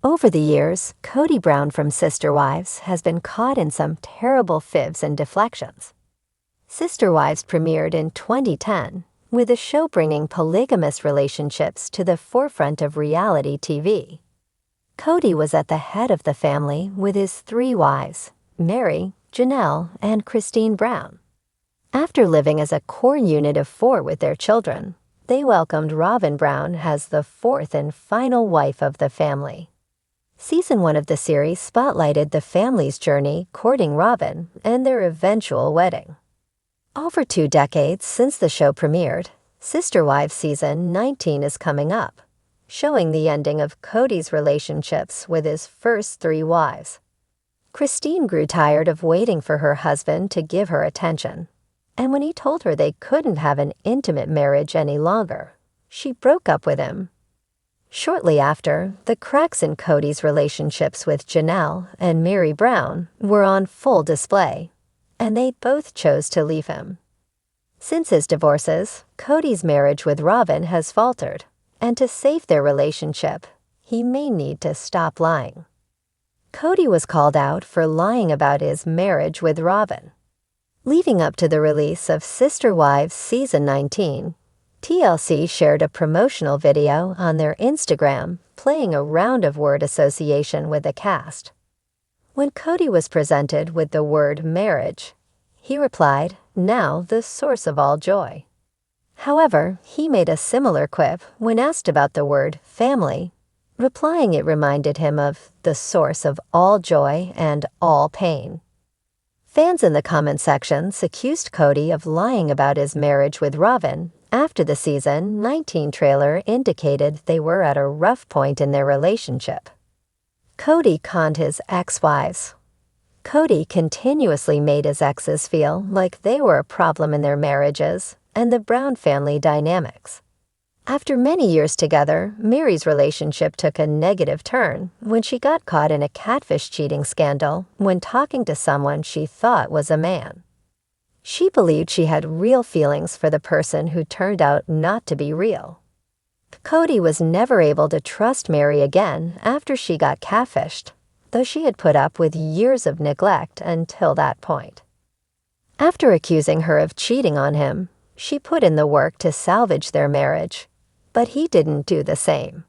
Over the years, Kody Brown from Sister Wives has been caught in some terrible fibs and deflections. Sister Wives premiered in 2010, with the show bringing polygamous relationships to the forefront of reality TV. Kody was at the head of the family with his 3 wives, Mary, Janelle, and Christine Brown. After living as a core unit of 4 with their children, they welcomed Robyn Brown as the 4th and final wife of the family. Season 1 of the series spotlighted the family's journey courting Robyn and their eventual wedding. Over 2 decades since the show premiered, Sister Wives Season 19 is coming up, showing the ending of Kody's relationships with his first 3 wives. Christine grew tired of waiting for her husband to give her attention, and when he told her they couldn't have an intimate marriage any longer, she broke up with him. Shortly after, the cracks in Kody's relationships with Janelle and Mary Brown were on full display, and they both chose to leave him. Since his divorces, Kody's marriage with Robyn has faltered, and to save their relationship, he may need to stop lying. Kody was called out for lying about his marriage with Robyn. Leading up to the release of Sister Wives Season 19, TLC shared a promotional video on their Instagram playing a round of word association with the cast. When Kody was presented with the word marriage, he replied, "Now the source of all joy." However, he made a similar quip when asked about the word family, replying it reminded him of the source of all joy and all pain. Fans in the comment sections accused Kody of lying about his marriage with Robyn after the Season 19 trailer indicated they were at a rough point in their relationship. Kody conned his ex-wives. Kody continuously made his exes feel like they were a problem in their marriages and the Brown family dynamics. After many years together, Mary's relationship took a negative turn when she got caught in a catfish cheating scandal when talking to someone she thought was a man. She believed she had real feelings for the person who turned out not to be real. Kody was never able to trust Mary again after she got catfished, though she had put up with years of neglect until that point. After accusing her of cheating on him, she put in the work to salvage their marriage, but he didn't do the same.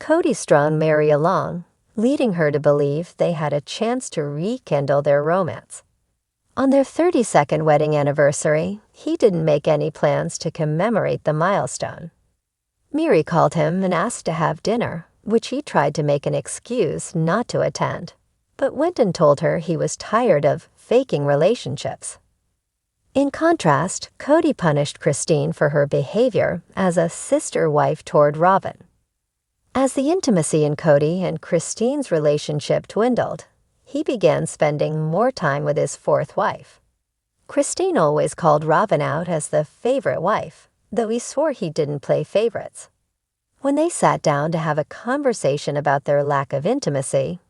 Kody strung Mary along, leading her to believe they had a chance to rekindle their romance. On their 32nd wedding anniversary, he didn't make any plans to commemorate the milestone. Mary called him and asked to have dinner, which he tried to make an excuse not to attend, but went and told her he was tired of faking relationships. In contrast, Kody punished Christine for her behavior as a sister wife toward Robyn. As the intimacy in Kody and Christine's relationship dwindled, he began spending more time with his 4th wife. Christine always called Robyn out as the favorite wife, though he swore he didn't play favorites. When they sat down to have a conversation about their lack of intimacy,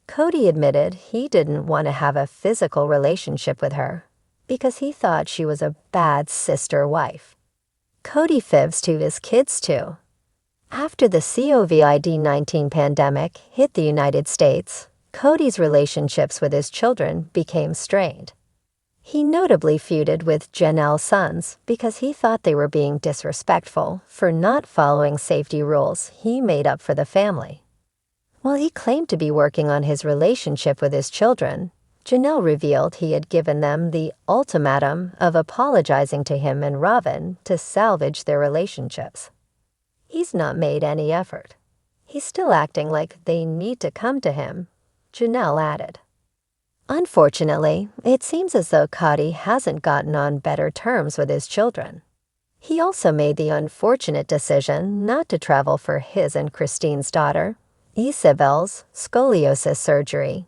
Kody admitted he didn't want to have a physical relationship with her because he thought she was a bad sister wife. Kody fibs to his kids too. After the COVID-19 pandemic hit the United States, Kody's relationships with his children became strained. He notably feuded with Janelle's sons because he thought they were being disrespectful for not following safety rules he made up for the family. While he claimed to be working on his relationship with his children, Janelle revealed he had given them the ultimatum of apologizing to him and Robyn to salvage their relationships. He's not made any effort. He's still acting like they need to come to him, Janelle added. Unfortunately, it seems as though Kody hasn't gotten on better terms with his children. He also made the unfortunate decision not to travel for his and Christine's daughter, Isabel's, scoliosis surgery.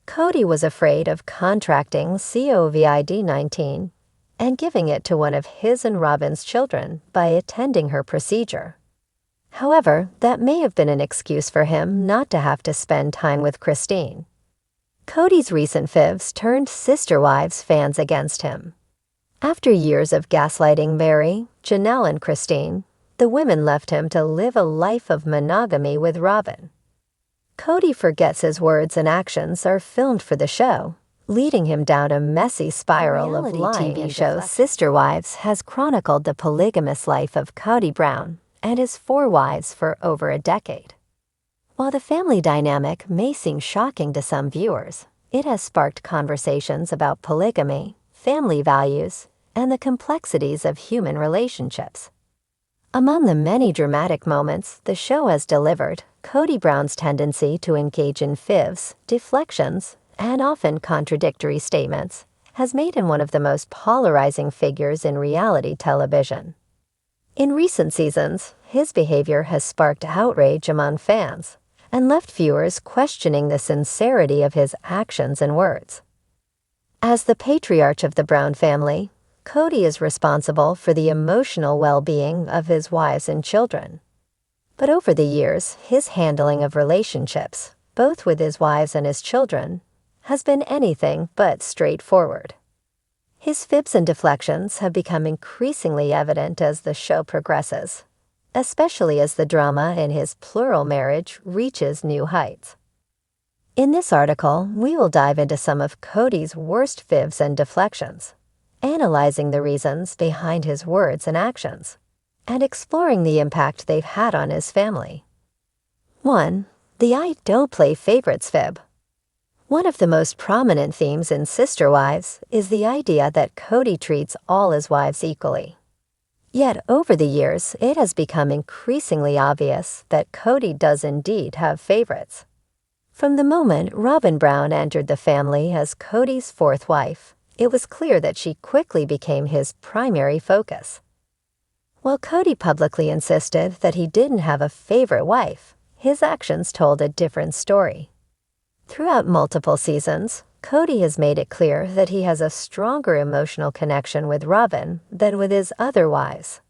Kody was afraid of contracting COVID-19 and giving it to one of his and Robyn's children by attending her procedure. However, that may have been an excuse for him not to have to spend time with Christine. Kody's recent fibs turned Sister Wives fans against him. After years of gaslighting Mary, Janelle, and Christine, the women left him to live a life of monogamy with Robyn. Kody forgets his words and actions are filmed for the show, leading him down a messy spiral of lying. TV show Sister Wives has chronicled the polygamous life of Kody Brown and his 4 wives for over a decade. While the family dynamic may seem shocking to some viewers, it has sparked conversations about polygamy, family values, and the complexities of human relationships. Among the many dramatic moments the show has delivered, Kody Brown's tendency to engage in fibs, deflections, and often contradictory statements has made him one of the most polarizing figures in reality television. In recent seasons, his behavior has sparked outrage among fans and left viewers questioning the sincerity of his actions and words. As the patriarch of the Brown family, Kody is responsible for the emotional well-being of his wives and children. But over the years, his handling of relationships, both with his wives and his children, has been anything but straightforward. His fibs and deflections have become increasingly evident as the show progresses, especially as the drama in his plural marriage reaches new heights. In this article, we will dive into some of Kody's worst fibs and deflections, analyzing the reasons behind his words and actions, and exploring the impact they've had on his family. 1. The "I don't play favorites" fib. One of the most prominent themes in Sister Wives is the idea that Kody treats all his wives equally. Yet over the years, it has become increasingly obvious that Kody does indeed have favorites. From the moment Robyn Brown entered the family as Kody's 4th wife, it was clear that she quickly became his primary focus. While Kody publicly insisted that he didn't have a favorite wife, his actions told a different story. Throughout multiple seasons, Kody has made it clear that he has a stronger emotional connection with Robyn than with his other wives.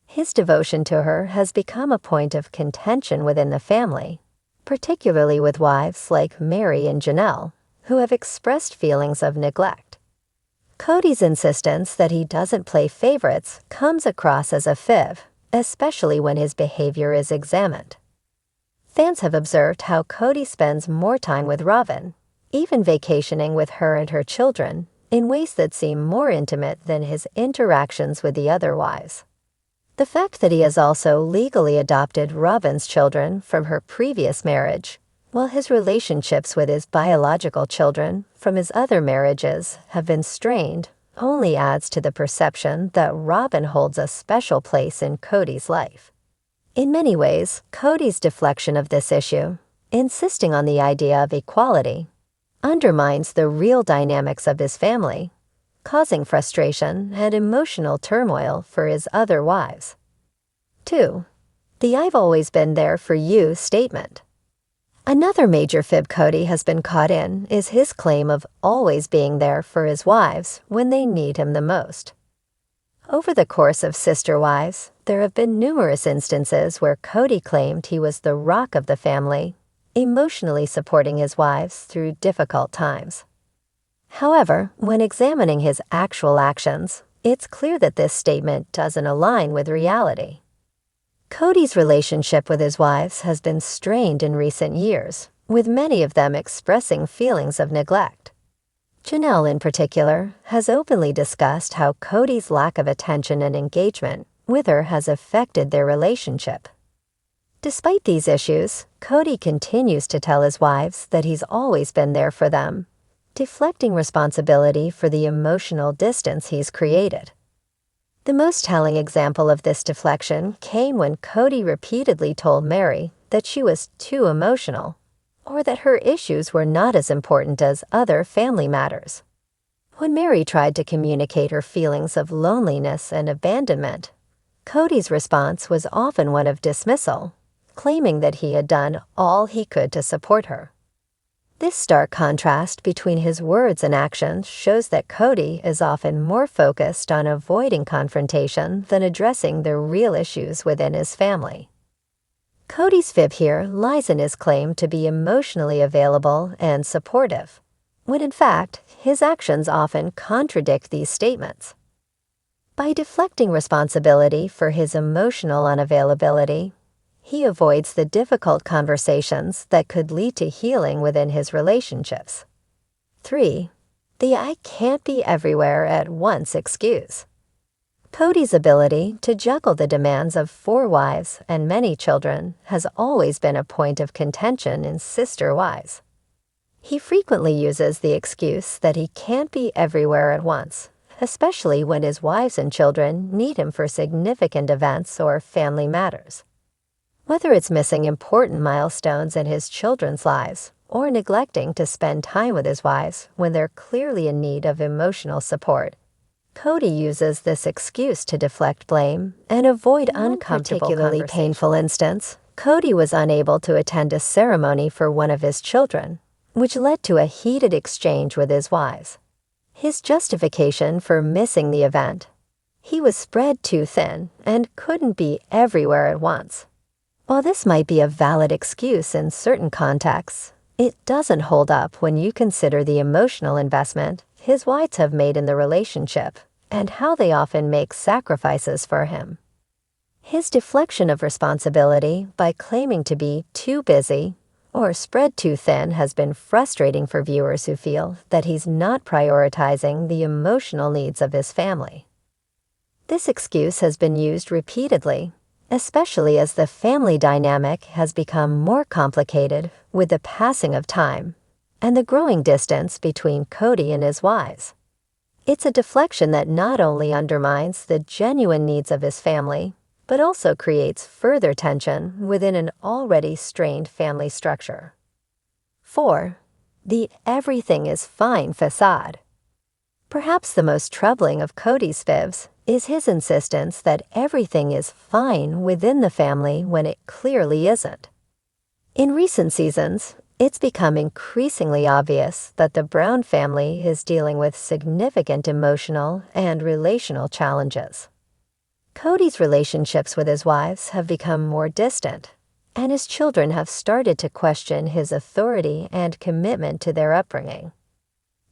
His devotion to her has become a point of contention within the family, particularly with wives like Mary and Janelle, who have expressed feelings of neglect. Kody's insistence that he doesn't play favorites comes across as a fib, especially when his behavior is examined. Fans have observed how Kody spends more time with Robyn, even vacationing with her and her children, in ways that seem more intimate than his interactions with the other wives. The fact that he has also legally adopted Robyn's children from her previous marriage, while his relationships with his biological children from his other marriages have been strained, only adds to the perception that Robyn holds a special place in Kody's life. In many ways, Kody's deflection of this issue, insisting on the idea of equality, undermines the real dynamics of his family, causing frustration and emotional turmoil for his other wives. 2. The "I've always been there for you" statement. Another major fib Kody has been caught in is his claim of always being there for his wives when they need him the most. Over the course of Sister Wives, there have been numerous instances where Kody claimed he was the rock of the family, emotionally supporting his wives through difficult times. However, when examining his actual actions, it's clear that this statement doesn't align with reality. Kody's relationship with his wives has been strained in recent years, with many of them expressing feelings of neglect. Janelle, in particular, has openly discussed how Kody's lack of attention and engagement with her has affected their relationship. Despite these issues, Kody continues to tell his wives that he's always been there for them, deflecting responsibility for the emotional distance he's created. The most telling example of this deflection came when Kody repeatedly told Mary that she was too emotional, or that her issues were not as important as other family matters. When Mary tried to communicate her feelings of loneliness and abandonment, Kody's response was often one of dismissal, claiming that he had done all he could to support her. This stark contrast between his words and actions shows that Kody is often more focused on avoiding confrontation than addressing the real issues within his family. Kody's fib here lies in his claim to be emotionally available and supportive, when in fact, his actions often contradict these statements. By deflecting responsibility for his emotional unavailability, He avoids the difficult conversations that could lead to healing within his relationships. 3. The "I can't be everywhere at once" excuse. Kody's ability to juggle the demands of 4 wives and many children has always been a point of contention in Sister Wives. He frequently uses the excuse that he can't be everywhere at once, especially when his wives and children need him for significant events or family matters. Whether it's missing important milestones in his children's lives or neglecting to spend time with his wives when they're clearly in need of emotional support, Kody uses this excuse to deflect blame and avoid uncomfortable particularly painful instance. Kody was unable to attend a ceremony for one of his children, which led to a heated exchange with his wives. His justification for missing the event: he was spread too thin and couldn't be everywhere at once. While this might be a valid excuse in certain contexts, it doesn't hold up when you consider the emotional investment his wives have made in the relationship and how they often make sacrifices for him. His deflection of responsibility by claiming to be too busy or spread too thin has been frustrating for viewers who feel that he's not prioritizing the emotional needs of his family. This excuse has been used repeatedly, especially as the family dynamic has become more complicated with the passing of time and the growing distance between Kody and his wives. It's a deflection that not only undermines the genuine needs of his family, but also creates further tension within an already strained family structure. 4. The "everything is fine" facade. Perhaps the most troubling of Kody's fibs is his insistence that everything is fine within the family when it clearly isn't. In recent seasons, it's become increasingly obvious that the Brown family is dealing with significant emotional and relational challenges. Kody's relationships with his wives have become more distant, and his children have started to question his authority and commitment to their upbringing.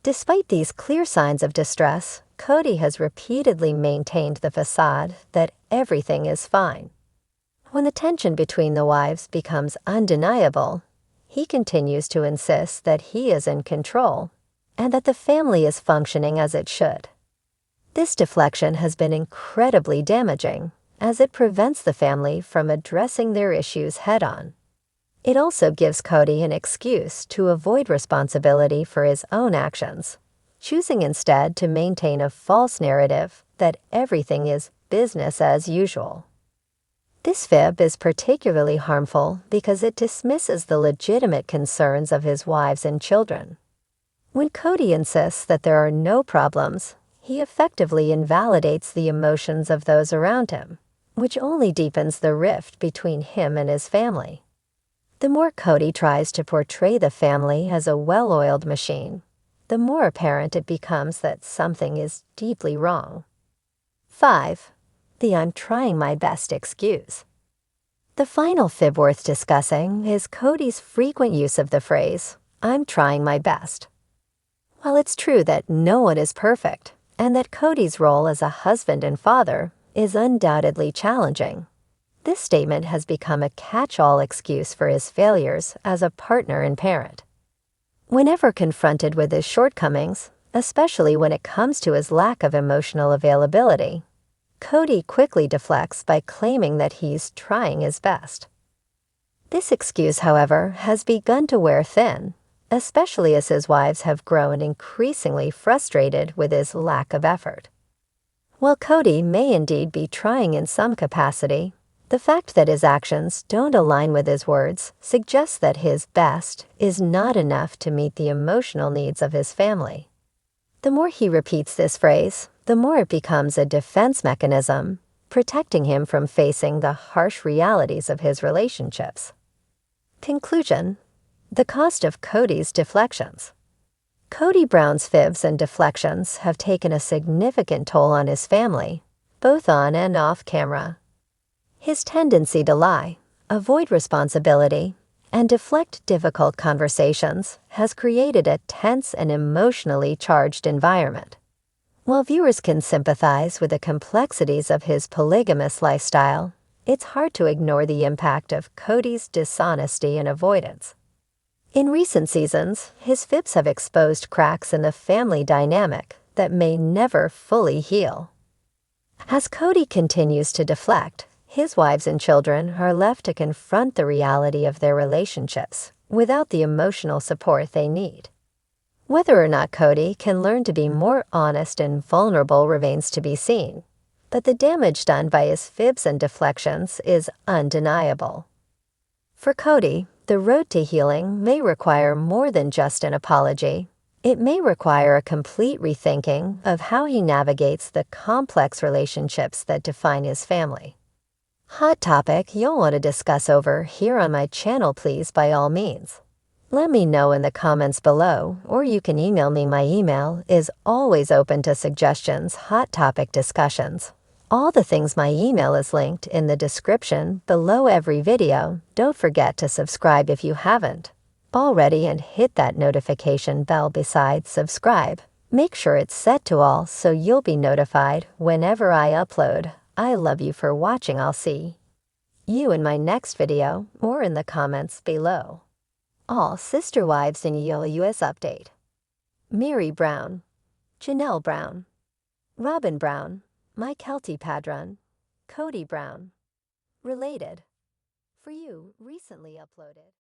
Despite these clear signs of distress, Kody has repeatedly maintained the facade that everything is fine. When the tension between the wives becomes undeniable, he continues to insist that he is in control and that the family is functioning as it should. This deflection has been incredibly damaging, as it prevents the family from addressing their issues head-on. It also gives Kody an excuse to avoid responsibility for his own actions, choosing instead to maintain a false narrative that everything is business as usual. This fib is particularly harmful because it dismisses the legitimate concerns of his wives and children. When Kody insists that there are no problems, he effectively invalidates the emotions of those around him, which only deepens the rift between him and his family. The more Kody tries to portray the family as a well-oiled machine, the more apparent it becomes that something is deeply wrong. 5. The "I'm trying my best" excuse. The final fib worth discussing is Kody's frequent use of the phrase, "I'm trying my best." While it's true that no one is perfect, and that Kody's role as a husband and father is undoubtedly challenging, this statement has become a catch-all excuse for his failures as a partner and parent. Whenever confronted with his shortcomings, especially when it comes to his lack of emotional availability, Kody quickly deflects by claiming that he's trying his best. This excuse, however, has begun to wear thin, especially as his wives have grown increasingly frustrated with his lack of effort. While Kody may indeed be trying in some capacity, the fact that his actions don't align with his words suggests that his best is not enough to meet the emotional needs of his family. The more he repeats this phrase, the more it becomes a defense mechanism, protecting him from facing the harsh realities of his relationships. Conclusion: the cost of Kody's deflections. Kody Brown's fibs and deflections have taken a significant toll on his family, both on and off camera. His tendency to lie, avoid responsibility, and deflect difficult conversations has created a tense and emotionally charged environment. While viewers can sympathize with the complexities of his polygamous lifestyle, it's hard to ignore the impact of Kody's dishonesty and avoidance. In recent seasons, his fibs have exposed cracks in the family dynamic that may never fully heal. As Kody continues to deflect, his wives and children are left to confront the reality of their relationships without the emotional support they need. Whether or not Kody can learn to be more honest and vulnerable remains to be seen, but the damage done by his fibs and deflections is undeniable. For Kody, the road to healing may require more than just an apology. It may require a complete rethinking of how he navigates the complex relationships that define his family. Hot topic you'll want to discuss over here on my channel, please, by all means. Let me know in the comments below, or you can email me. My email is always open to suggestions, hot topic discussions. All the things my email is linked in the description below every video. Don't forget to subscribe if you haven't already and hit that notification bell beside subscribe. Make sure it's set to all so you'll be notified whenever I upload. I love you for watching. I'll see you in my next video or in the comments below. All sister wives in US update. Mary Brown, Janelle Brown, Robyn Brown, my Kelty Padron, Kody Brown. Related. For you, recently uploaded.